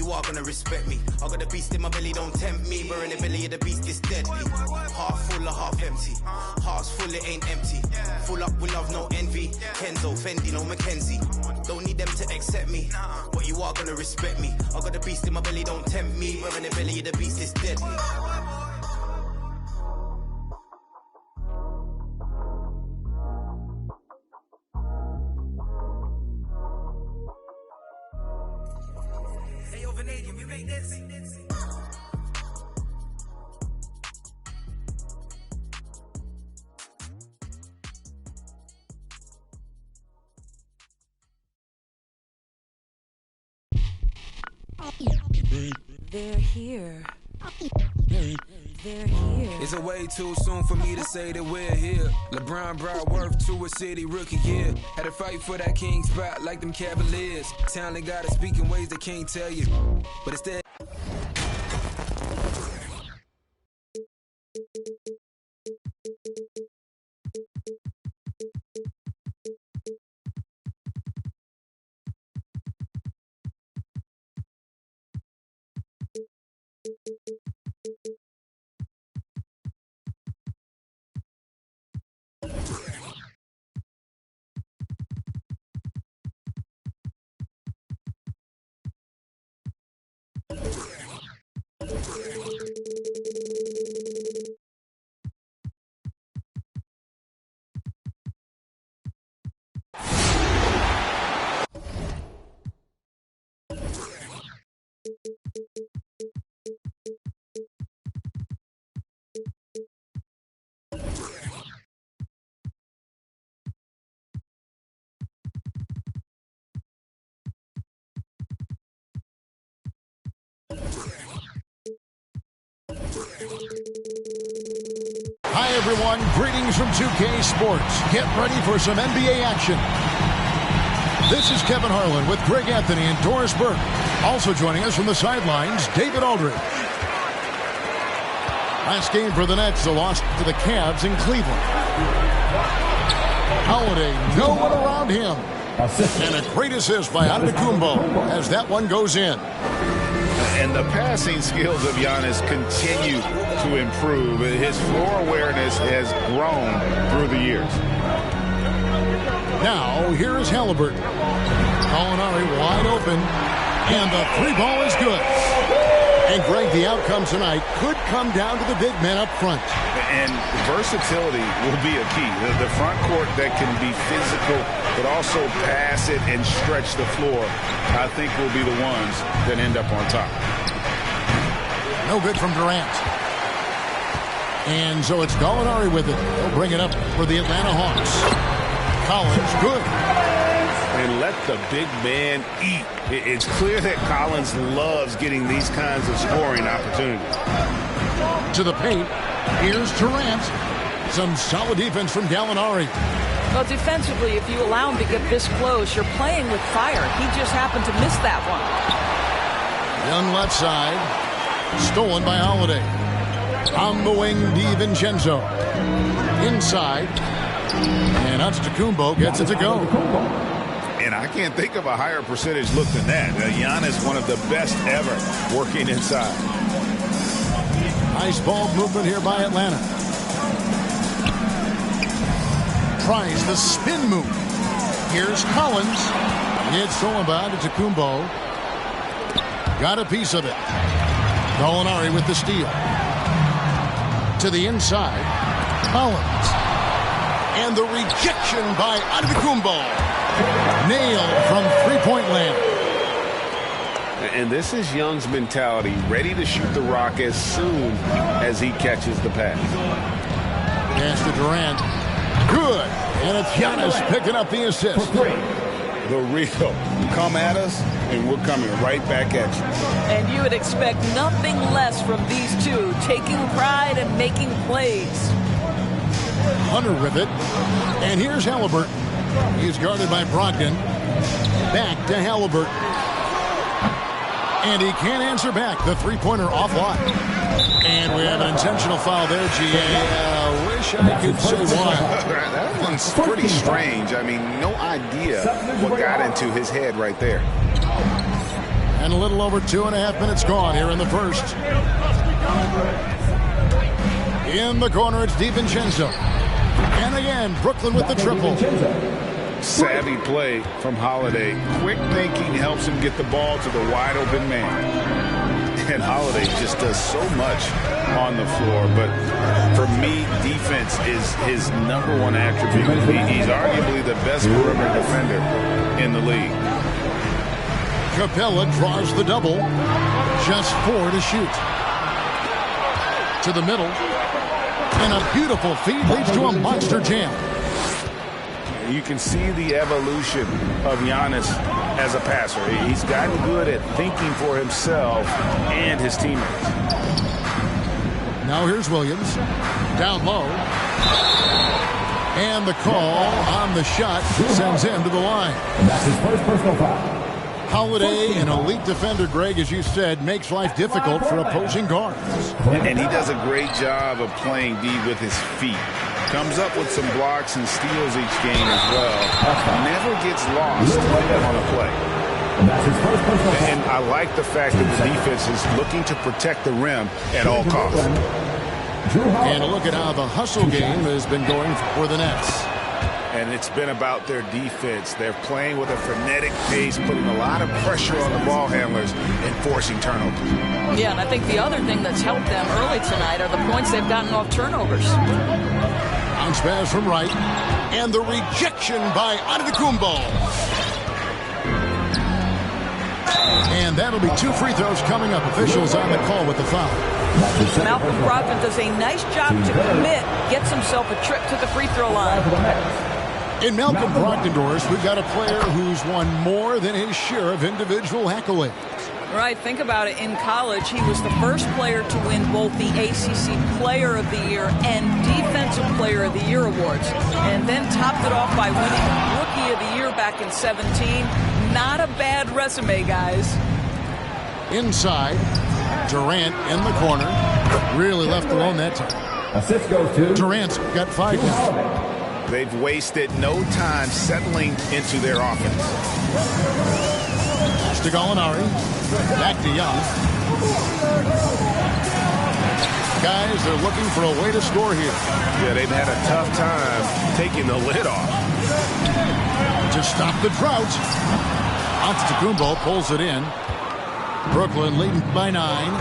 you are gonna respect me. I got the beast in my belly, don't tempt me. We're in the belly of the beast, it's deadly. Half full or half empty. Heart's full, it ain't empty. Full up with love, no envy. Kenzo, Fendi, no Mackenzie. Don't need them to accept me, but you are gonna respect me. I got the beast in my belly, don't tempt me. We're in the belly of the beast, it's deadly. They're here. They're here. It's a way too soon for me to say that we're here. LeBron brought worth to a city rookie year. Had to fight for that king spot like them Cavaliers. Talent gotta speak in ways they can't tell you, but instead. Hi everyone, greetings from 2K Sports. Get ready for some NBA action. This is Kevin Harlan with Greg Anthony and Doris Burke. Also joining us from the sidelines, David Aldridge. Last game for the Nets, a loss to the Cavs in Cleveland. Holiday, no one around him. And a great assist by Antetokounmpo as that one goes in. And the passing skills of Giannis continue to improve. His floor awareness has grown through the years. Now, here is Halliburton. Gallinari wide open. And the three ball is good. And, Greg, the outcome tonight could come down to the big men up front. And versatility will be a key. The front court that can be physical but also pass it and stretch the floor, I think will be the ones that end up on top. No good from Durant. And so it's Gallinari with it. He'll bring it up for the Atlanta Hawks. Collins, good. And let the big man eat. It's clear that Collins loves getting these kinds of scoring opportunities. To the paint. Here's Durant. Some solid defense from Gallinari. Well, defensively, if you allow him to get this close, you're playing with fire. He just happened to miss that one. Young left side. Stolen by Holiday. On the wing, DiVincenzo. Inside. And Antetokounmpo gets it to go. And I can't think of a higher percentage look than that. Giannis, one of the best ever working inside. Nice ball movement here by Atlanta. Tries the spin move. Here's Collins. It's stolen by Antetokounmpo. Got a piece of it. Gallinari with the steal. To the inside. Collins. And the rejection by Antetokounmpo. Nailed from three-point land. And this is Young's mentality, ready to shoot the rock as soon as he catches the pass. Pass to Durant. Good. And it's Giannis picking up the assist. The real. Come at us, and we're coming right back at you. And you would expect nothing less from these two, taking pride and making plays. Hunter with it. And here's Halliburton. He's guarded by Brogdon. Back to Halliburton. And he can't answer back. The three-pointer offline. And we have an intentional foul there, GA. Wish I could say why. That one's pretty strange. I mean, no idea what got into his head right there. And a little over 2.5 minutes gone here in the first. In the corner, it's DiVincenzo. And again, Brooklyn with the triple. Savvy play from Holiday. Quick thinking helps him get the ball to the wide open man. And Holiday just does so much on the floor. But for me, defense is his #1 attribute. He's arguably the best perimeter defender in the league. Capella draws the double. Just 4 to shoot. To the middle. And a beautiful feed leads to a monster jam. You can see the evolution of Giannis as a passer. He's gotten good at thinking for himself and his teammates. Now here's Williams. Down low. And the call on the shot sends him to the line. And that's his first personal foul. Holiday, an elite defender, Greg, as you said, makes life difficult for opposing guards. And he does a great job of playing D with his feet. Comes up with some blocks and steals each game as well. Never gets lost on a play. And I like the fact that the defense is looking to protect the rim at all costs. And a look at how the hustle game has been going for the Nets. And it's been about their defense. They're playing with a frenetic pace, putting a lot of pressure on the ball handlers and forcing turnovers. Yeah, and I think the other thing that's helped them early tonight are the points they've gotten off turnovers. Bounce pass from Wright. And the rejection by Antetokounmpo. And that'll be 2 free throws coming up. Officials on the call with the foul. Malcolm Brogdon does a nice job to commit, gets himself a trip to the free throw line. In Malcolm Brogdon, Doris, we've got a player who's won more than his share of individual accolades. Right, think about it. In college, he was the first player to win both the ACC Player of the Year and Defensive Player of the Year awards. And then topped it off by winning Rookie of the Year back in 17. Not a bad resume, guys. Inside, Durant in the corner. Really left alone that time. Assist goes to Durant's got 5 now. They've wasted no time settling into their offense. To Gallinari. Back to Young. Guys, they're looking for a way to score here. Yeah, they've had a tough time taking the lid off. To stop the drought. Antetokounmpo pulls it in. Brooklyn leading by 9.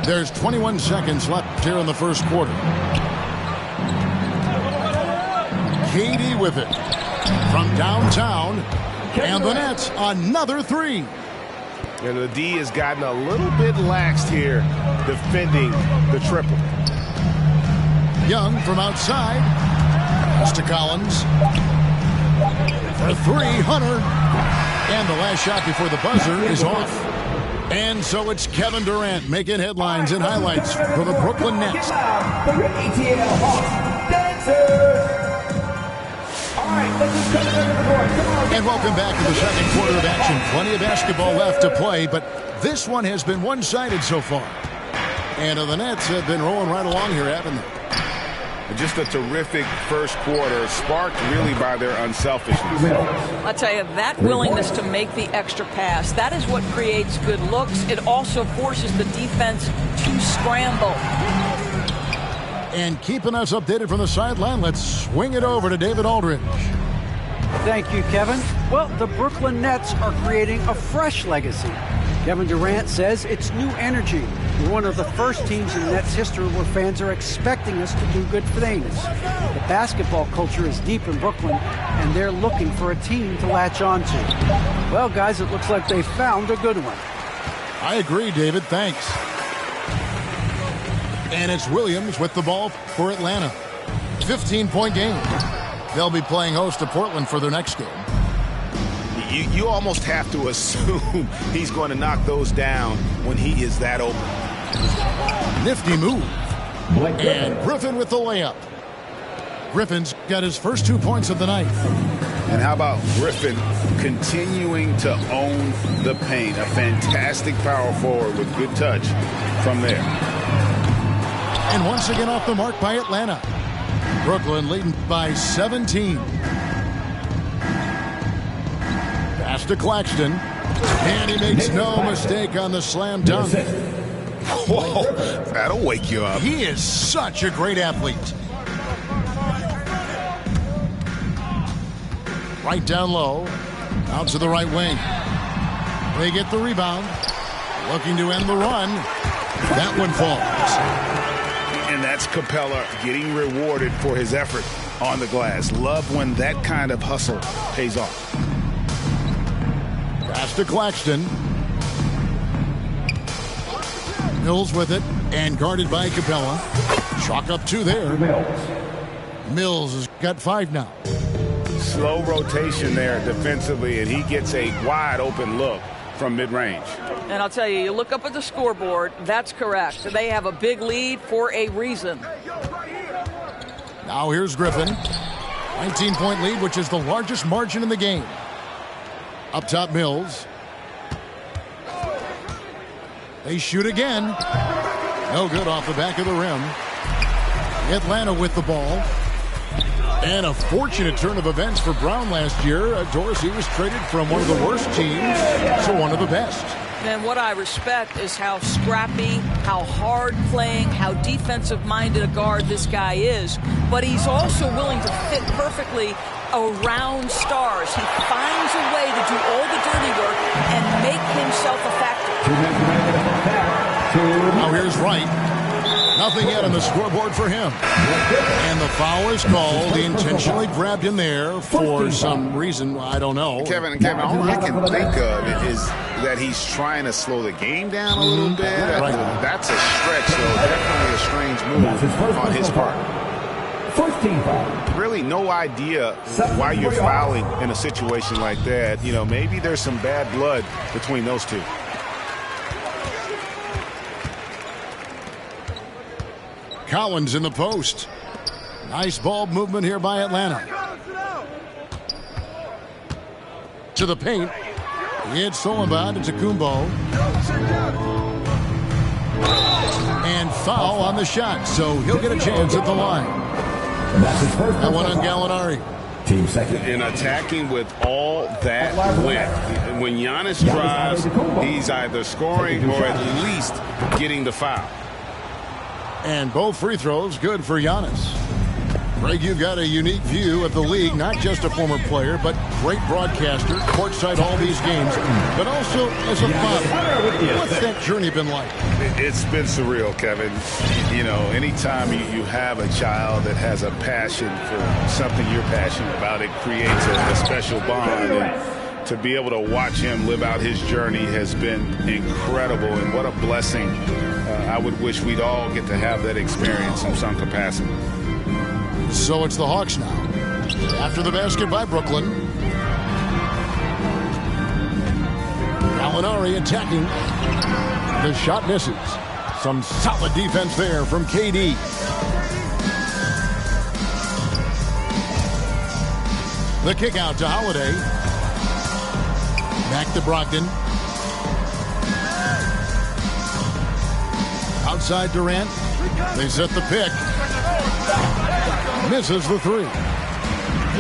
There's 21 seconds left here in the first quarter. Katie with it from downtown. And the Nets, another 3. And the D has gotten a little bit laxed here defending the triple. Young from outside. Pass to Collins. For 3, Hunter. And the last shot before the buzzer is off. And so it's Kevin Durant making headlines and highlights for the Brooklyn Nets. And welcome back to the second quarter of action. Plenty of basketball left to play, but this one has been one-sided so far. And the Nets have been rolling right along here, haven't they? Just a terrific first quarter, sparked really by their unselfishness. I tell you, that willingness to make the extra pass, that is what creates good looks. It also forces the defense to scramble. And keeping us updated from the sideline, let's swing it over to David Aldridge. Thank you, Kevin. Well, the Brooklyn Nets are creating a fresh legacy. Kevin Durant says it's new energy. We're one of the first teams in Nets history where fans are expecting us to do good things. The basketball culture is deep in Brooklyn, and they're looking for a team to latch on to. Well, guys, it looks like they found a good one. I agree, David. Thanks. And it's Williams with the ball for Atlanta. 15-point game. They'll be playing host to Portland for their next game. You almost have to assume he's going to knock those down when he is that open. Nifty move. And Griffin with the layup. Griffin's got his first 2 points of the night. And how about Griffin continuing to own the paint? A fantastic power forward with good touch from there. And once again off the mark by Atlanta. Brooklyn leading by 17. Pass to Claxton. And he makes no mistake on the slam dunk. Whoa, that'll wake you up. He is such a great athlete. Right down low. Out to the right wing. They get the rebound. Looking to end the run. That one falls. And that's Capella getting rewarded for his effort on the glass. Love when that kind of hustle pays off. Pass to Claxton. Mills with it and guarded by Capella. Chalk up 2 there. Mills has got 5 now. Slow rotation there defensively, and he gets a wide open look from mid-range. And I'll tell you, you look up at the scoreboard, that's correct. They have a big lead for a reason. Now here's Griffin. 19-point lead, which is the largest margin in the game. Up top, Mills. They shoot again. No good off the back of the rim. Atlanta with the ball. And a fortunate turn of events for Brown last year. Dorsey was traded from one of the worst teams to one of the best. And what I respect is how scrappy, how hard playing, how defensive-minded a guard this guy is. But he's also willing to fit perfectly around stars. He finds a way to do all the dirty work and make himself a factor. Now here's Wright. Nothing yet on the scoreboard for him. And the foul is called. He intentionally grabbed him there for some reason. I don't know. Kevin, all I can think of is that he's trying to slow the game down a little bit. Right. That's a stretch, though. Definitely a strange move on his part. First team foul. Really no idea why you're fouling in a situation like that. You know, maybe there's some bad blood between those two. Collins in the post. Nice ball movement here by Atlanta. To the paint. It's Solomon to Kumbo. And foul on the shot, so he'll get a chance at the line. That one on Gallinari. Team second. And attacking with all that width. When Giannis drives, he's either scoring or at least getting the foul. And both free throws good for Giannis. Greg, you've got a unique view of the league, not just a former player, but great broadcaster, courtside all these games, but also as a father. What's that journey been like? It's been surreal, Kevin. You know, anytime you have a child that has a passion for something you're passionate about, it creates a special bond. And to be able to watch him live out his journey has been incredible, and what a blessing. I would wish we'd all get to have that experience in some capacity. So it's the Hawks now. After the basket by Brooklyn. Gallinari attacking. The shot misses. Some solid defense there from KD. The kick out to Holiday. Back to Brogdon. Outside Durant. They set the pick. Misses the 3.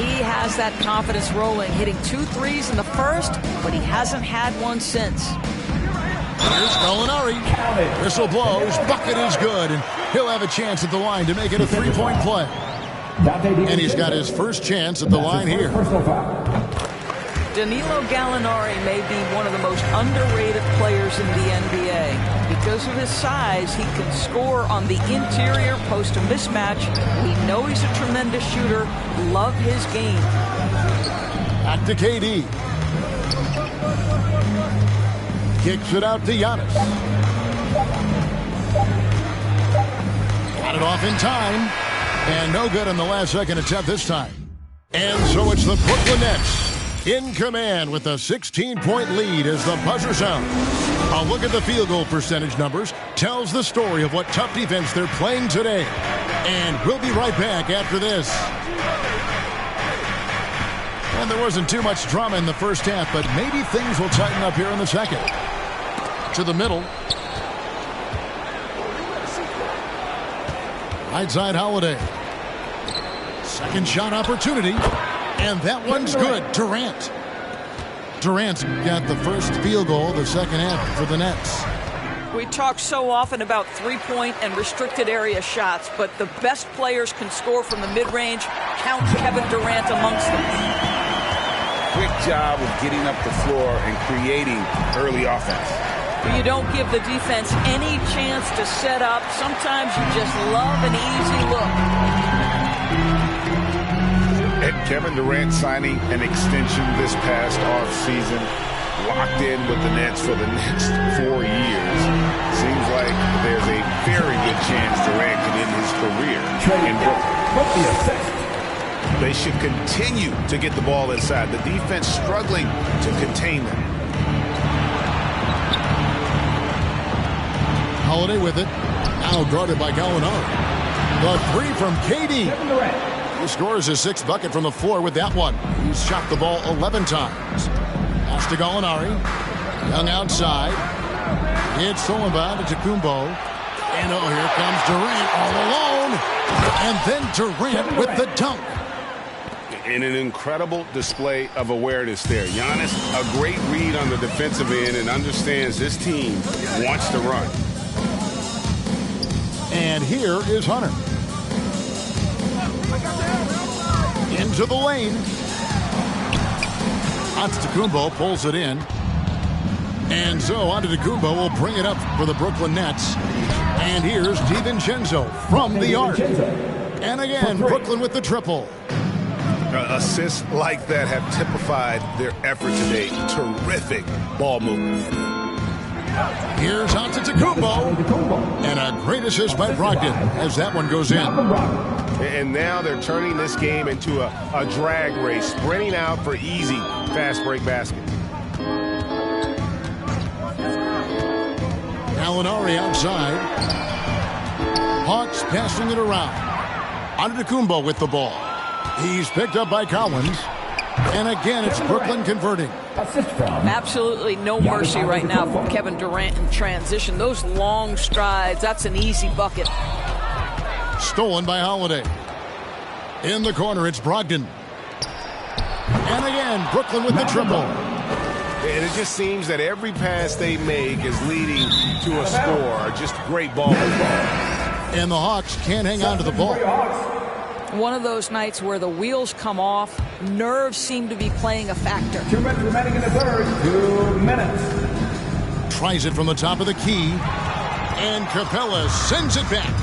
He has that confidence rolling, hitting 2 threes in the first, but he hasn't had one since. Here's Gallinari. Whistle blows. Bucket is good, and he'll have a chance at the line to make it a 3-point play. And he's got his first chance at the line here. Danilo Gallinari may be one of the most underrated players in the NBA. Because of his size, he can score on the interior, post a mismatch. We know he's a tremendous shooter. Love his game. Back to KD. Kicks it out to Giannis. Got it off in time. And no good on the last second attempt this time. And so it's the Brooklyn Nets in command with a 16-point lead as the buzzer sounds. A look at the field goal percentage numbers tells the story of what tough defense they're playing today. And we'll be right back after this. And there wasn't too much drama in the first half, but maybe things will tighten up here in the second. To the middle. Right side Holiday. Second shot opportunity. And that one's good. Durant. Durant's got the first field goal of the second half for the Nets. We talk so often about three-point and restricted area shots, but the best players can score from the mid-range. Count Kevin Durant amongst them. Quick job of getting up the floor and creating early offense. You don't give the defense any chance to set up. Sometimes you just love an easy look. And Kevin Durant signing an extension this past offseason, locked in with the Nets for the next 4 years. Seems like there's a very good chance Durant can end his career in Brooklyn. They should continue to get the ball inside. The defense struggling to contain them. Holiday with it. Now guarded by Gallinari. The three from KD. He scores his sixth bucket from the floor with that one. He's shot the ball 11 times. Pass to Gallinari. Young outside. It's stolen by Antetokounmpo. And oh, here comes Durant all alone. And then Durant with the dunk. And an incredible display of awareness there. Giannis, a great read on the defensive end and understands this team wants to run. And here is Hunter. Into the lane. Antetokounmpo pulls it in. And so Antetokounmpo will bring it up for the Brooklyn Nets. And here's DiVincenzo from the arc. And again, Brooklyn with the triple. Assists like that have typified their effort today. Terrific ball movement. Here's Antetokounmpo. And a great assist by Brogdon as that one goes in. And now they're turning this game into a drag race, sprinting out for easy fast break basket. Gallinari outside. Hawks passing it around. Antetokounmpo with the ball. He's picked up by Collins. And again, it's Brooklyn converting. Absolutely no mercy right now from Kevin Durant in transition. Those long strides, that's an easy bucket. Stolen by Holiday. In the corner, it's Brogdon. And again, Brooklyn with the triple. And it just seems that every pass they make is leading to a score. Just great ball. And the Hawks can't hang on to the ball. One of those nights where the wheels come off, nerves seem to be playing a factor. 2 minutes remaining in the third. 2 minutes. Tries it from the top of the key. And Capella sends it back.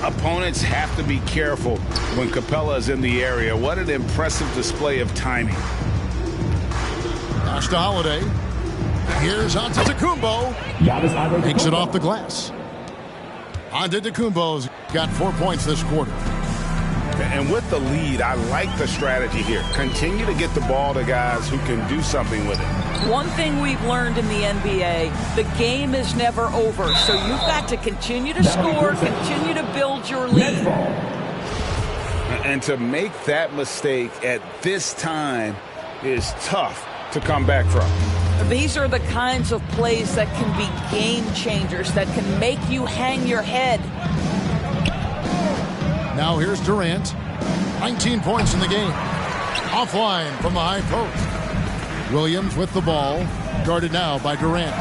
Opponents have to be careful when Capella is in the area. What an impressive display of timing. Pass to Holiday. Here's Antetokounmpo. Takes it off the glass. Antetokounmpo's got 4 points this quarter. And with the lead, I like the strategy here. Continue to get the ball to guys who can do something with it. One thing we've learned in the NBA, the game is never over. So you've got to continue to score, continue to build your lead. And to make that mistake at this time is tough to come back from. These are the kinds of plays that can be game changers, that can make you hang your head. Now here's Durant. 19 points in the game. Offline from the high post. Williams with the ball. Guarded now by Durant.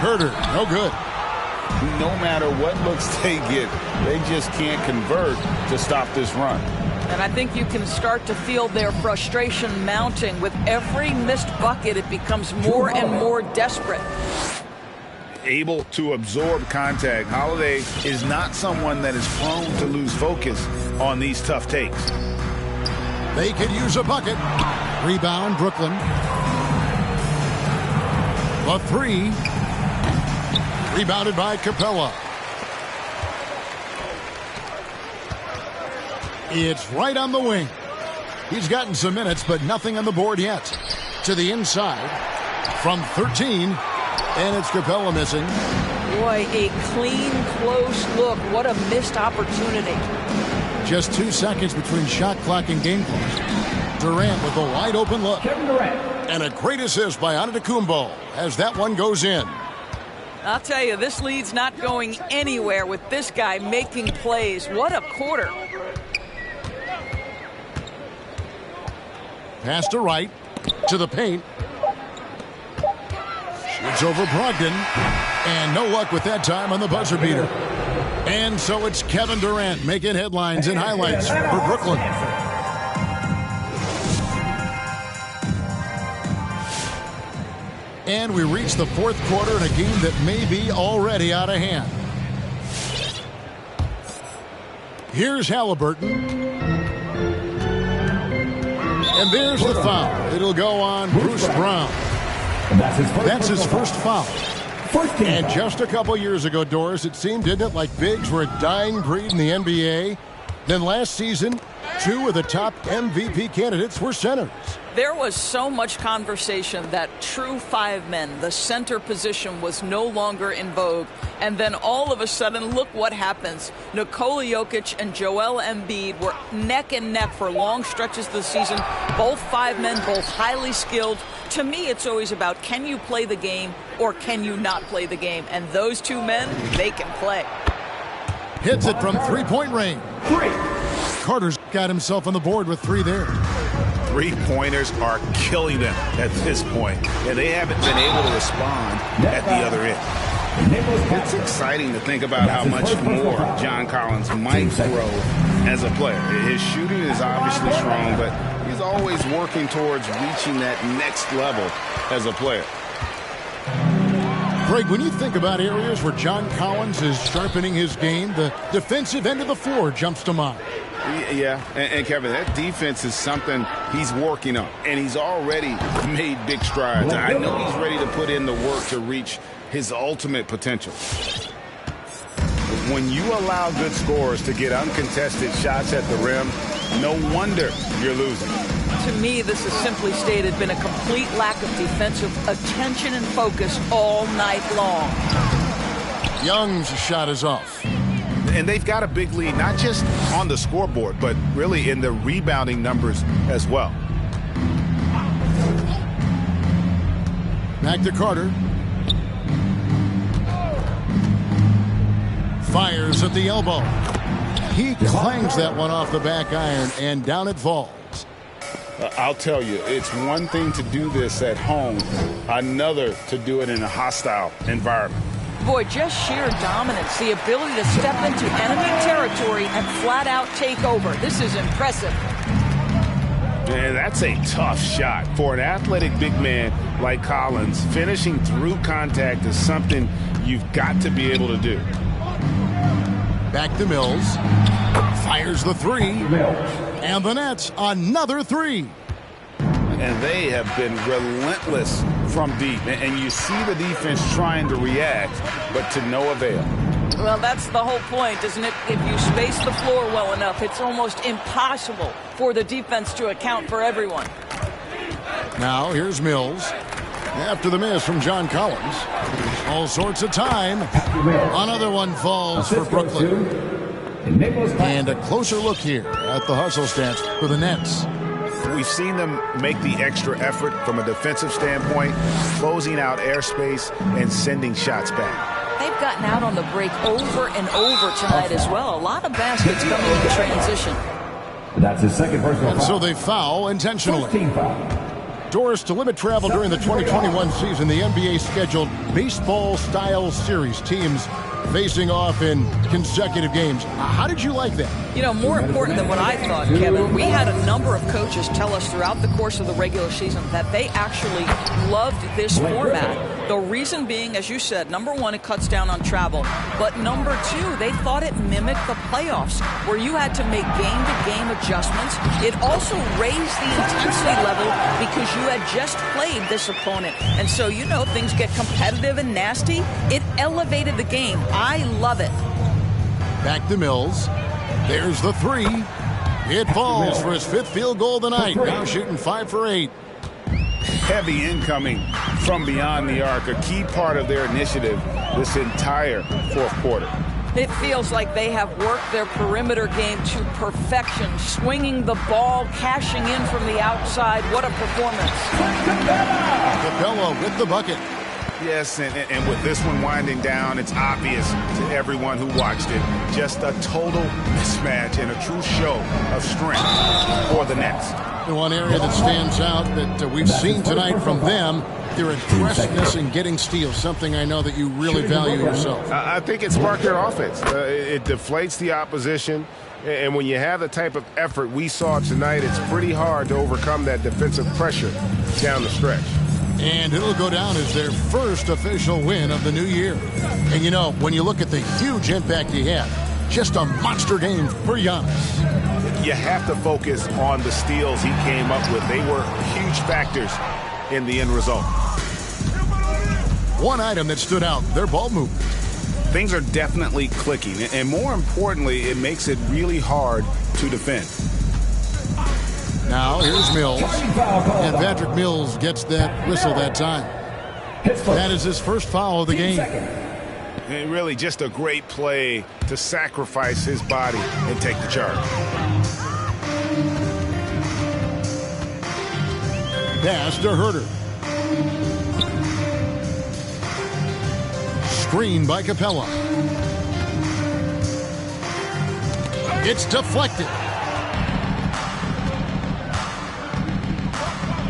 Herter, no good. No matter what looks they get, they just can't convert to stop this run. And I think you can start to feel their frustration mounting. With every missed bucket, it becomes more and more desperate. Able to absorb contact. Holiday is not someone that is prone to lose focus on these tough takes. They could use a bucket. Rebound, Brooklyn. The three. Rebounded by Capella. It's right on the wing. He's gotten some minutes, but nothing on the board yet. To the inside. From 13. And it's Capella missing. Boy, a clean, close look. What a missed opportunity. Just 2 seconds between shot clock and game clock. Durant with a wide open look. Kevin Durant. And a great assist by Antetokounmpo as that one goes in. I'll tell you, this lead's not going anywhere with this guy making plays. What a quarter. Pass to Wright. To the paint. Shoots over Brogdon. And no luck with that time on the buzzer beater. And so it's Kevin Durant making headlines and highlights for Brooklyn. And we reach the fourth quarter in a game that may be already out of hand. Here's Halliburton. And there's the foul. It'll go on Bruce Brown. That's his first foul. And just a couple years ago, Doris, it seemed, didn't it, like bigs were a dying breed in the NBA? Then last season, 2 of the top MVP candidates were centers. There was so much conversation that true 5 men, the center position, was no longer in vogue. And then all of a sudden, look what happens. Nikola Jokic and Joel Embiid were neck and neck for long stretches of the season. Both 5 men, both highly skilled. To me, it's always about, can you play the game or can you not play the game? And those 2 men, they can play. Hits it from three-point range. Carter's got himself on the board with 3 there. Three-pointers are killing them at this point, and they haven't been able to respond at the other end. It's exciting to think about how much more John Collins might grow as a player. His shooting is obviously strong, but he's always working towards reaching that next level as a player. Greg, when you think about areas where John Collins is sharpening his game, the defensive end of the floor jumps to mind. Yeah, and Kevin, that defense is something he's working on, and he's already made big strides. I know he's ready to put in the work to reach his ultimate potential. When you allow good scorers to get uncontested shots at the rim, no wonder you're losing. To me, this has simply stated been a complete lack of defensive attention and focus all night long. Young's shot is off. And they've got a big lead, not just on the scoreboard, but really in the rebounding numbers as well. Back to Carter. Fires at the elbow. He clangs that one off the back iron, and down it falls. I'll tell you, it's one thing to do this at home, another to do it in a hostile environment. Boy, just sheer dominance, the ability to step into enemy territory and flat out take over. This is impressive. Man, that's a tough shot. For an athletic big man like Collins, finishing through contact is something you've got to be able to do. Back to Mills. Fires the 3. And the Nets, another 3. And they have been relentless from deep. And you see the defense trying to react, but to no avail. Well, that's the whole point, isn't it? If you space the floor well enough, it's almost impossible for the defense to account for everyone. Now, here's Mills. After the miss from John Collins. All sorts of time. Another one falls for Brooklyn. And a closer look here at the hustle stats for the Nets. We've seen them make the extra effort from a defensive standpoint, closing out airspace and sending shots back. They've gotten out on the break over and over tonight as well. A lot of baskets coming in transition. That's his second personal foul. And so they foul intentionally. Doris, to limit travel during the 2021 season, the NBA scheduled baseball-style series, teams facing off in consecutive games. How did you like that? You know, more important than what I thought, Kevin, we had a number of coaches tell us throughout the course of the regular season that they actually loved this format. The reason being, as you said, number one, it cuts down on travel. But number two, they thought it mimicked the playoffs, where you had to make game-to-game adjustments. It also raised the intensity level because you had just played this opponent. And so, you know, things get competitive and nasty. It elevated the game. I love it. Back to Mills. There's the 3. It falls for his 5th field goal of the night. Now shooting 5 for 8. Heavy incoming from beyond the arc, a key part of their initiative this entire fourth quarter. It feels like they have worked their perimeter game to perfection, swinging the ball, cashing in from the outside. What a performance. Capella with the bucket. Yes, and with this one winding down, it's obvious to everyone who watched it. Just a total mismatch and a true show of strength for the Nets. The one area that stands out that we've seen tonight from them, their aggressiveness in getting steals, something I know that you really value yourself. I think it sparked their offense. It deflates the opposition. And when you have the type of effort we saw tonight, it's pretty hard to overcome that defensive pressure down the stretch. And it'll go down as their first official win of the new year. And, you know, when you look at the huge impact he had, just a monster game for Giannis. You have to focus on the steals he came up with. They were huge factors in the end result. One item that stood out, their ball movement. Things are definitely clicking, and more importantly, it makes it really hard to defend. Now, here's Mills, and Patrick Mills gets that whistle that time. That is his first foul of the game. And really just a great play to sacrifice his body and take the charge. Pass to Herter. Screen by Capella. It's deflected.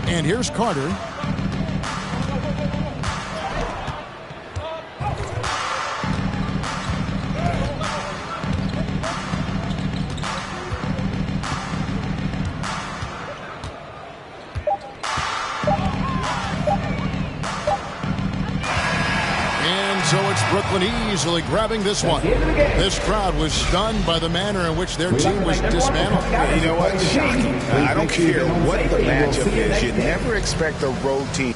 And here's Carter. So it's Brooklyn easily grabbing this one. This crowd was stunned by the manner in which their team was dismantled. You know what? Shocking. I don't care what the matchup is. You never expect a road team